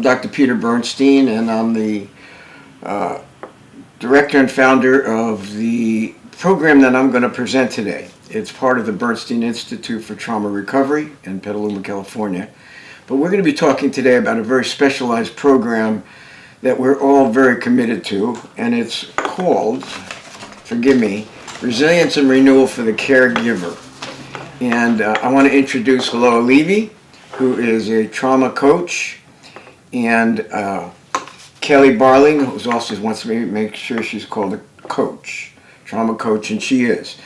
Dr. Peter Bernstein, and I'm the director and founder of the program that I'm going to present today. It's part of the Bernstein Institute for Trauma Recovery in Petaluma, California. But we're going to be talking today about a very specialized program that we're all very committed to, and it's called, forgive me, Resilience and Renewal for the Caregiver. And I want to introduce Hello Levy, who is a trauma coach, and Kelly Barling, who also wants to make sure she's called a coach, trauma coach, and she is.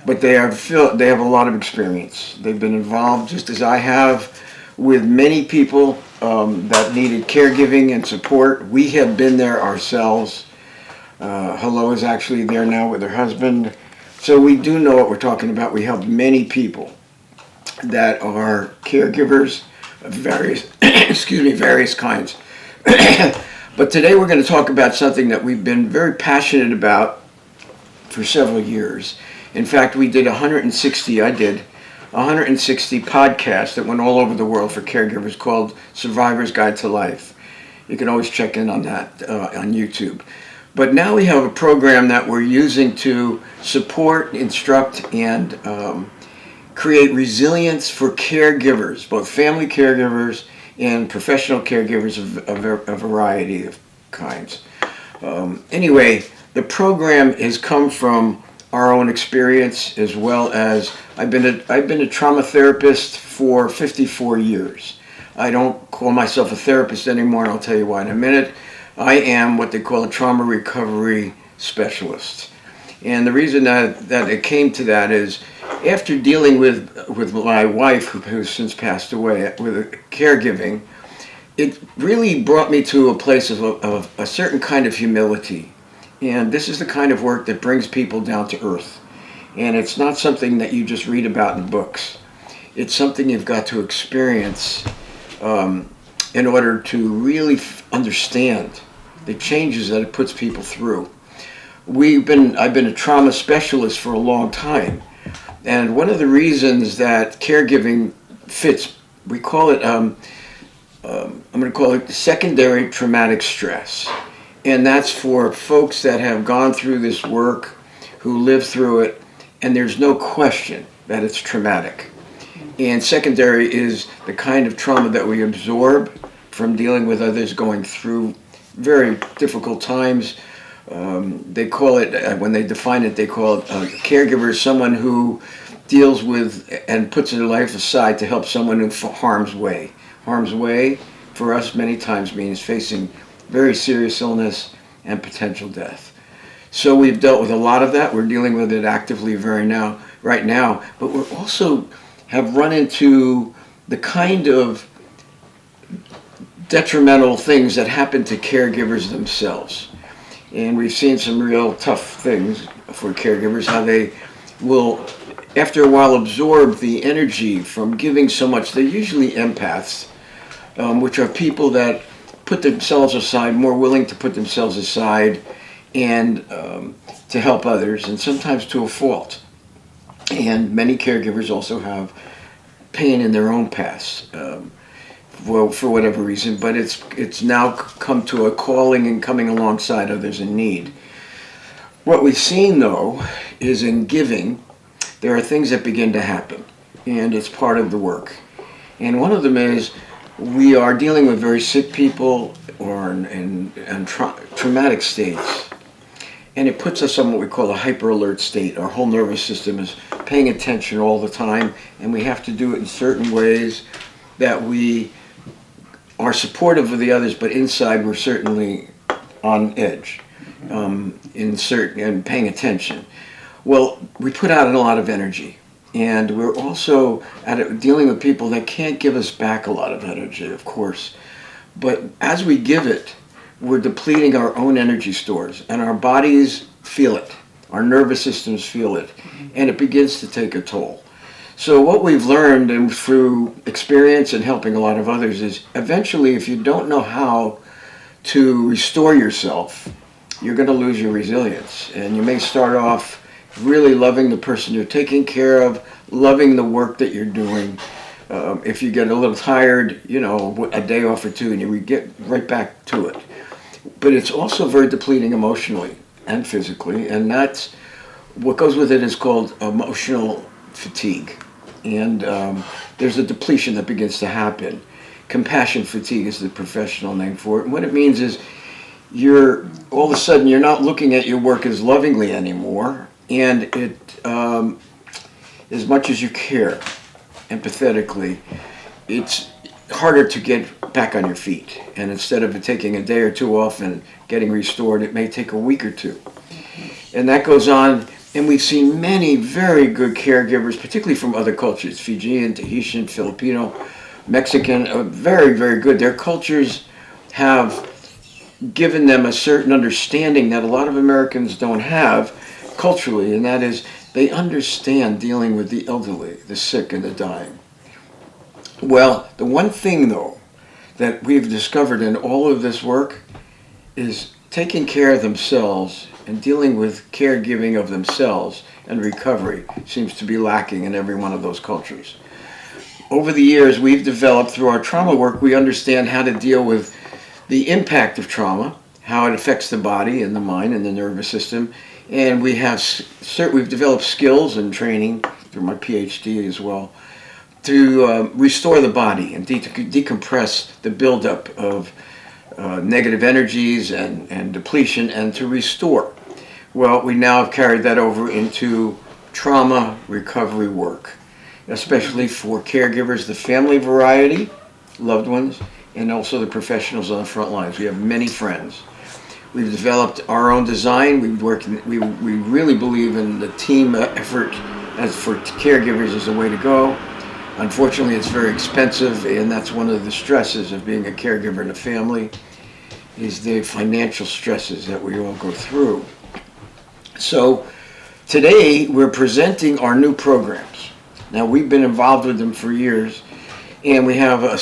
But they have a lot of experience. They've been involved, just as I have, with many people that needed caregiving and support. We have been there ourselves. Hello is actually there now with her husband. So we do know what we're talking about. We help many people that are caregivers of various, various kinds. But today we're going to talk about something that we've been very passionate about for several years. In fact, I did 160 podcasts that went all over the world for caregivers called Survivor's Guide to Life. You can always check in on that on YouTube. But now we have a program that we're using to support, instruct, and create resilience for caregivers, both family caregivers and professional caregivers of a variety of kinds. Anyway, the program has come from our own experience, as well as I've been a trauma therapist for 54 years. I don't call myself a therapist anymore, and I'll tell you why in a minute. I am what they call a trauma recovery specialist. And the reason that it came to that is after dealing with my wife, who's since passed away, with caregiving, it really brought me to a place of a certain kind of humility. And this is the kind of work that brings people down to earth. And it's not something that you just read about in books. It's something you've got to experience in order to really understand the changes that it puts people through. I've been a trauma specialist for a long time. And one of the reasons that caregiving fits, we call it, I'm going to call it secondary traumatic stress. And that's for folks that have gone through this work, who live through it, and there's no question that it's traumatic. And secondary is the kind of trauma that we absorb from dealing with others going through very difficult times. They call it, when they define it, they call it a caregiver is someone who deals with and puts their life aside to help someone in harm's way. Harm's way, for us, many times means facing very serious illness and potential death. So we've dealt with a lot of that. We're dealing with it actively right now. But we also have run into the kind of detrimental things that happen to caregivers themselves. And we've seen some real tough things for caregivers, how they will, after a while, absorb the energy from giving so much. They're usually empaths, which are people that put themselves aside, more willing to put themselves aside and to help others, and sometimes to a fault. And many caregivers also have pain in their own past. Well, for whatever reason, but it's now come to a calling and coming alongside others in need. What we've seen, though, is in giving, there are things that begin to happen, and it's part of the work. And one of them is we are dealing with very sick people or in traumatic states, and it puts us on what we call a hyper-alert state. Our whole nervous system is paying attention all the time, and we have to do it in certain ways that we are supportive of the others, but inside we're certainly on edge, and paying attention. Well, we put out a lot of energy, and we're also dealing with people that can't give us back a lot of energy, of course. But as we give it, we're depleting our own energy stores, and our bodies feel it. Our nervous systems feel it, and it begins to take a toll. So what we've learned, and through experience and helping a lot of others, is eventually if you don't know how to restore yourself, you're going to lose your resilience. And you may start off really loving the person you're taking care of, loving the work that you're doing, If you get a little tired, a day off or two, and you get right back to it. But it's also very depleting emotionally and physically, and that's what goes with it is called emotional fatigue. And there's a depletion that begins to happen. Compassion fatigue is the professional name for it. And what it means is you're all of a sudden you're not looking at your work as lovingly anymore, and it as much as you care empathetically, it's harder to get back on your feet. And instead of it taking a day or two off and getting restored, it may take a week or two. And that goes on, and we've seen many very good caregivers, particularly from other cultures, Fijian, Tahitian, Filipino, Mexican, very, very good. Their cultures have given them a certain understanding that a lot of Americans don't have culturally, and that is they understand dealing with the elderly, the sick, and the dying. Well, the one thing, though, that we've discovered in all of this work is taking care of themselves and dealing with caregiving of themselves and recovery seems to be lacking in every one of those cultures. Over the years, we've developed, through our trauma work, we understand how to deal with the impact of trauma, how it affects the body and the mind and the nervous system, and we've developed skills and training through my PhD as well to restore the body and decompress the buildup of negative energies and depletion, and to restore. Well, we now have carried that over into trauma recovery work, especially for caregivers, the family variety, loved ones, and also the professionals on the front lines. We have many friends. We've developed our own design. We really believe in the team effort as for caregivers is the way to go. Unfortunately, it's very expensive, and that's one of the stresses of being a caregiver in a family, is the financial stresses that we all go through. So today we're presenting our new programs. Now, we've been involved with them for years, and we have a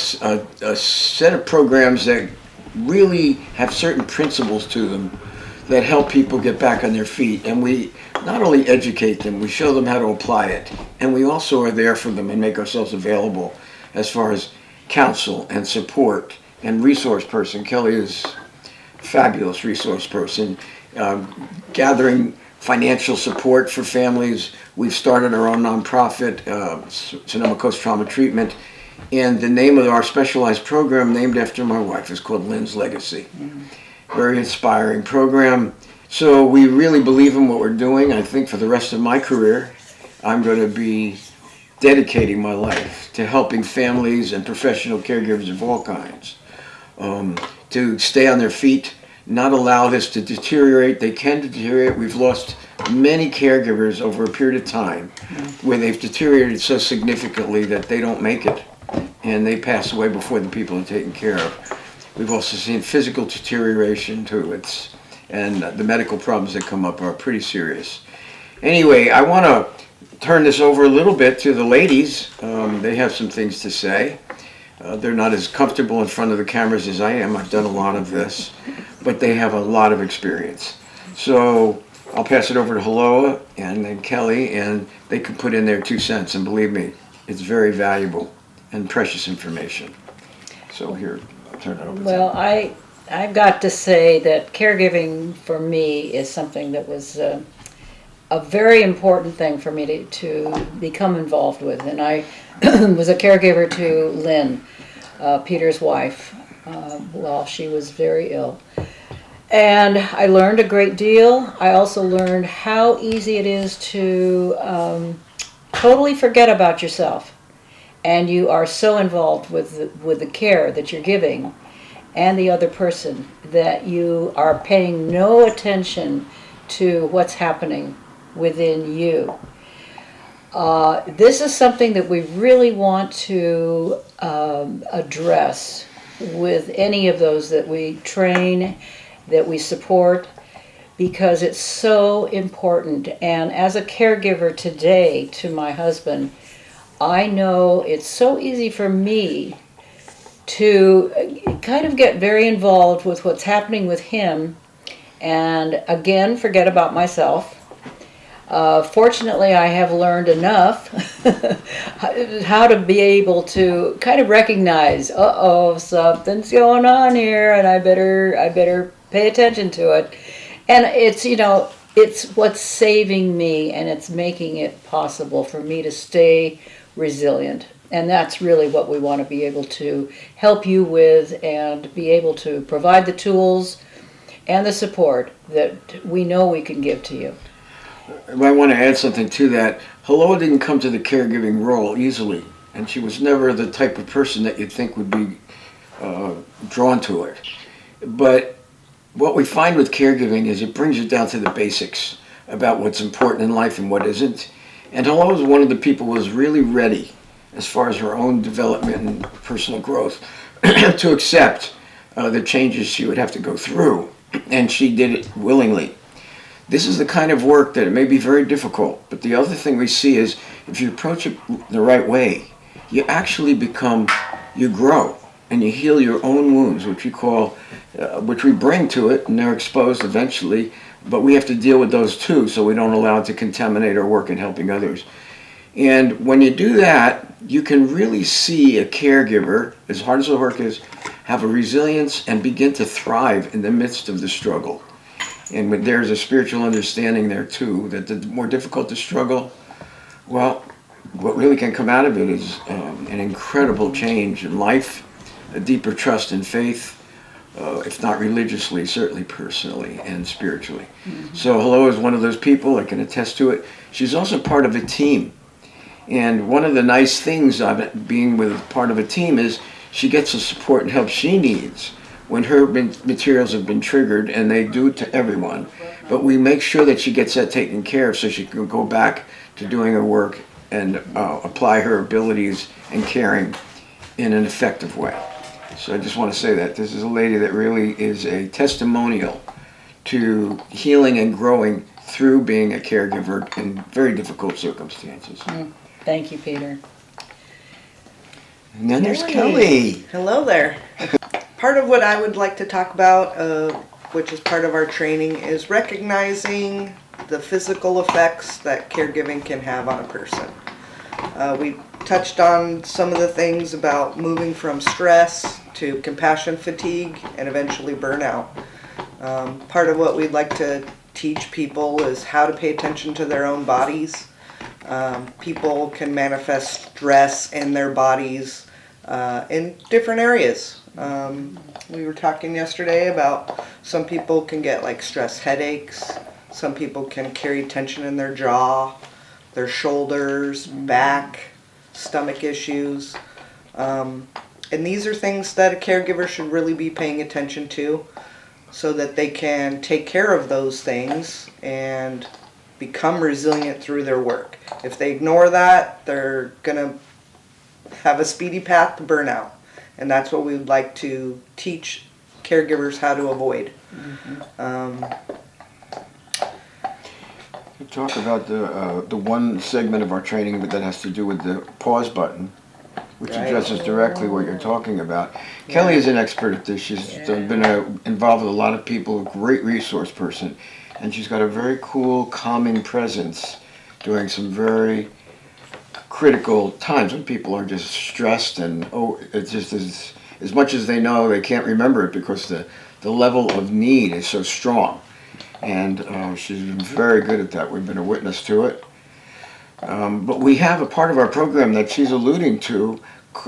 set of programs that really have certain principles to them that help people get back on their feet. And we not only educate them, we show them how to apply it. And we also are there for them and make ourselves available as far as counsel and support and resource person. Kelly is a fabulous resource person, gathering financial support for families. We've started our own nonprofit, Sonoma Coast Trauma Treatment, and the name of our specialized program, named after my wife, is called Lynn's Legacy. Very inspiring program. So we really believe in what we're doing. I think for the rest of my career, I'm going to be dedicating my life to helping families and professional caregivers of all kinds to stay on their feet, not allow this to deteriorate. They can deteriorate. We've lost many caregivers over a period of time where they've deteriorated so significantly that they don't make it, and they pass away before the people are taken care of. We've also seen physical deterioration too. And the medical problems that come up are pretty serious. Anyway, I want to turn this over a little bit to the ladies. They have some things to say. They're not as comfortable in front of the cameras as I am. I've done a lot of this, but they have a lot of experience. So I'll pass it over to Haloa and then Kelly, and they can put in their 2 cents. And believe me, it's very valuable and precious information. So here, I'll turn it over to Well, I've got to say that caregiving for me is something that was a very important thing for me to become involved with. And I was a caregiver to Lynn, Peter's wife, while she was very ill. And I learned a great deal. I also learned how easy it is to totally forget about yourself. And you are so involved with the care that you're giving and the other person that you are paying no attention to what's happening within you. This is something that we really want to address with any of those that we train, that we support, because it's so important. And as a caregiver today to my husband, I know it's so easy for me to kind of get very involved with what's happening with him and again forget about myself. Fortunately, I have learned enough how to be able to kind of recognize, uh-oh, something's going on here, and I better pay attention to it. And it's what's saving me, and it's making it possible for me to stay resilient. And that's really what we want to be able to help you with, and be able to provide the tools and the support that we know we can give to you. I want to add something to that. Hello didn't come to the caregiving role easily, and she was never the type of person that you'd think would be drawn to it. But what we find with caregiving is it brings you down to the basics about what's important in life and what isn't. And Hello is one of the people who was really ready, as far as her own development and personal growth, to accept the changes she would have to go through, and she did it willingly. This is the kind of work that it may be very difficult, but the other thing we see is if you approach it the right way, you actually you grow, and you heal your own wounds, which we bring to it, and they're exposed eventually, but we have to deal with those too, so we don't allow it to contaminate our work in helping others. And when you do that, you can really see a caregiver, as hard as the work is, have a resilience and begin to thrive in the midst of the struggle. And there's a spiritual understanding there too, that the more difficult the struggle, well, what really can come out of it is an incredible change in life, a deeper trust and faith, if not religiously, certainly personally and spiritually. Mm-hmm. So Hello is one of those people, I can attest to it. She's also part of a team. And one of the nice things of being with part of a team is she gets the support and help she needs when her materials have been triggered, and they do to everyone. But we make sure that she gets that taken care of so she can go back to doing her work and apply her abilities and caring in an effective way. So I just want to say that this is a lady that really is a testimonial to healing and growing through being a caregiver in very difficult circumstances. Thank you, Peter. And then there's Kelly. Hello there. Part of what I would like to talk about, which is part of our training, is recognizing the physical effects that caregiving can have on a person. We touched on some of the things about moving from stress to compassion fatigue and eventually burnout. Part of what we'd like to teach people is how to pay attention to their own bodies. People can manifest stress in their bodies in different areas. We were talking yesterday about some people can get like stress headaches. Some people can carry tension in their jaw, their shoulders, back, stomach issues. And these are things that a caregiver should really be paying attention to so that they can take care of those things and become resilient through their work. If they ignore that, they're going to have a speedy path to burnout. And that's what we would like to teach caregivers how to avoid. Mm-hmm. We talk about the one segment of our training that has to do with the pause button, which addresses directly what you're talking about. Yeah. Kelly is an expert at this. She's been involved with a lot of people, a great resource person, and she's got a very cool, calming presence during some very critical times when people are just stressed and it's just as much as they know, they can't remember it because the level of need is so strong. And she's been very good at that. We've been a witness to it. But we have a part of our program that she's alluding to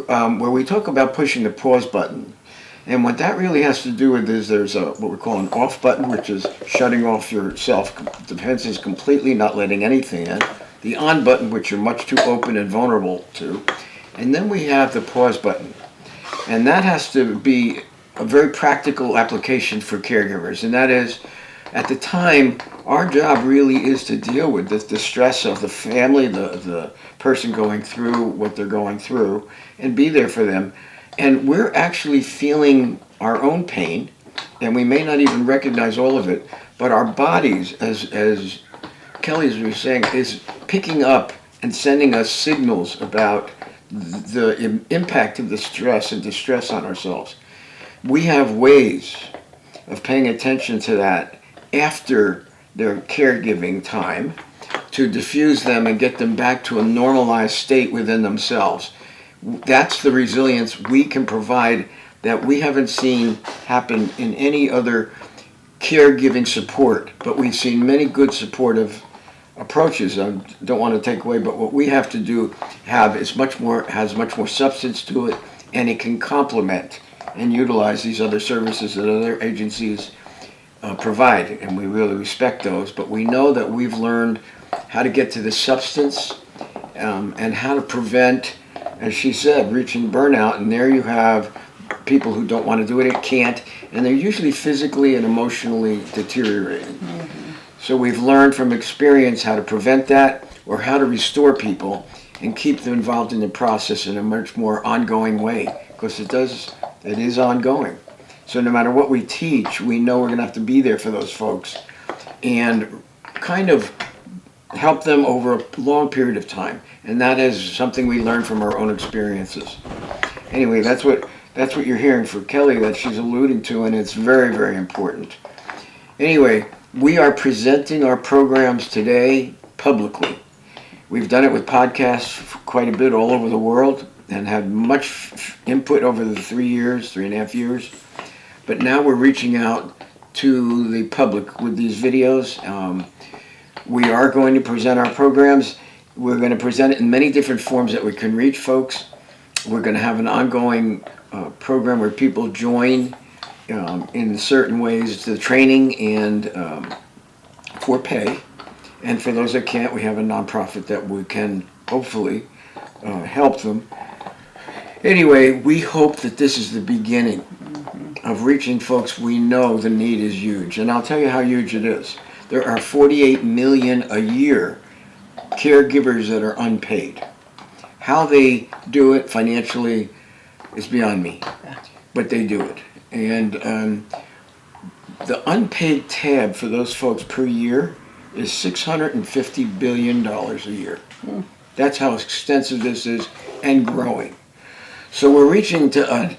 where we talk about pushing the pause button. And what that really has to do with is there's what we call an off button, which is shutting off your self-defenses completely, not letting anything in. The on button, which you're much too open and vulnerable to. And then we have the pause button. And that has to be a very practical application for caregivers. And that is, at the time, our job really is to deal with the stress of the family, the person going through what they're going through, and be there for them. And we're actually feeling our own pain, and we may not even recognize all of it, but our bodies, as Kelly was saying, is picking up and sending us signals about the impact of the stress and distress on ourselves. We have ways of paying attention to that after their caregiving time to diffuse them and get them back to a normalized state within themselves. That's the resilience we can provide that we haven't seen happen in any other caregiving support, but we've seen many good supportive approaches. I don't want to take away, but what we have to do has much more substance to it, and it can complement and utilize these other services that other agencies provide, and we really respect those. But we know that we've learned how to get to the substance and how to prevent, as she said, reaching burnout. And there you have people who don't want to do it, can't, and they're usually physically and emotionally deteriorating. Mm-hmm. So we've learned from experience how to prevent that, or how to restore people and keep them involved in the process in a much more ongoing way, because it is ongoing. So no matter what we teach, we know we're going to have to be there for those folks and kind of help them over a long period of time. And that is something we learned from our own experiences. Anyway, that's what you're hearing from Kelly that she's alluding to, and it's very, very important. Anyway, we are presenting our programs today publicly. We've done it with podcasts quite a bit all over the world and had much input over the 3.5 years. But now we're reaching out to the public with these videos. We are going to present our programs. We're going to present it in many different forms that we can reach folks. We're going to have an ongoing program where people join in certain ways to the training and for pay. And for those that can't, we have a nonprofit that we can hopefully help them. Anyway, we hope that this is the beginning of reaching folks. We know the need is huge, and I'll tell you how huge it is. There are 48 million a year caregivers that are unpaid. How they do it financially is beyond me, but they do it. And the unpaid tab for those folks per year is $650 billion a year. That's how extensive this is and growing. So we're reaching to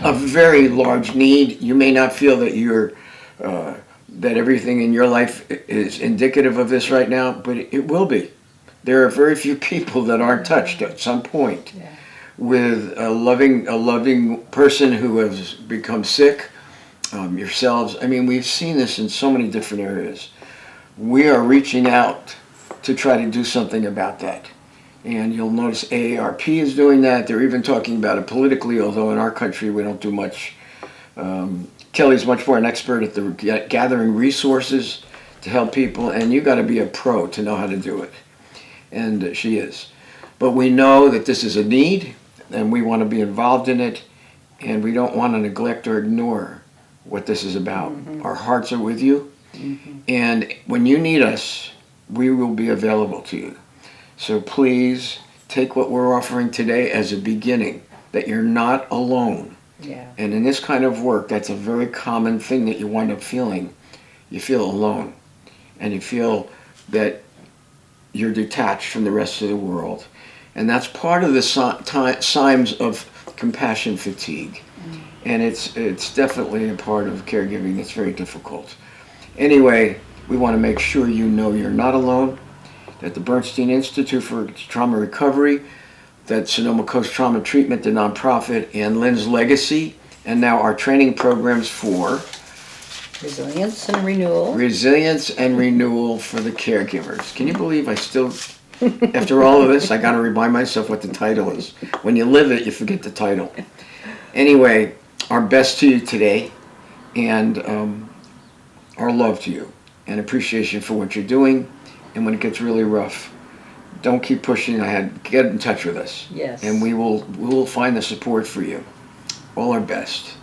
a very large need. You may not feel that that everything in your life is indicative of this right now, but it will be. There are very few people that aren't touched at some point with a loving person who has become sick, yourselves. I mean, we've seen this in so many different areas. We are reaching out to try to do something about that. And you'll notice AARP is doing that. They're even talking about it politically, although in our country we don't do much. Kelly's much more an expert at the gathering resources to help people, and you got to be a pro to know how to do it. And she is. But we know that this is a need, and we want to be involved in it, and we don't want to neglect or ignore what this is about. Mm-hmm. Our hearts are with you, and when you need us, we will be available to you. So please take what we're offering today as a beginning, that you're not alone. Yeah. And in this kind of work, that's a very common thing that you wind up feeling. You feel alone, and you feel that you're detached from the rest of the world. And that's part of the signs of compassion fatigue. And it's definitely a part of caregiving that's very difficult. Anyway, we want to make sure you know you're not alone, that the Bernstein Institute for Trauma Recovery, that Sonoma Coast Trauma Treatment, the nonprofit, and Lynn's Legacy, and now our training programs for Resilience and Renewal. Resilience and Renewal for the caregivers. Can you believe I still, after all of this, I got to remind myself what the title is. When you live it, you forget the title. Anyway, our best to you today, and our love to you, and appreciation for what you're doing. And when it gets really rough, don't keep pushing ahead. Get in touch with us. Yes. And we will find the support for you. All our best.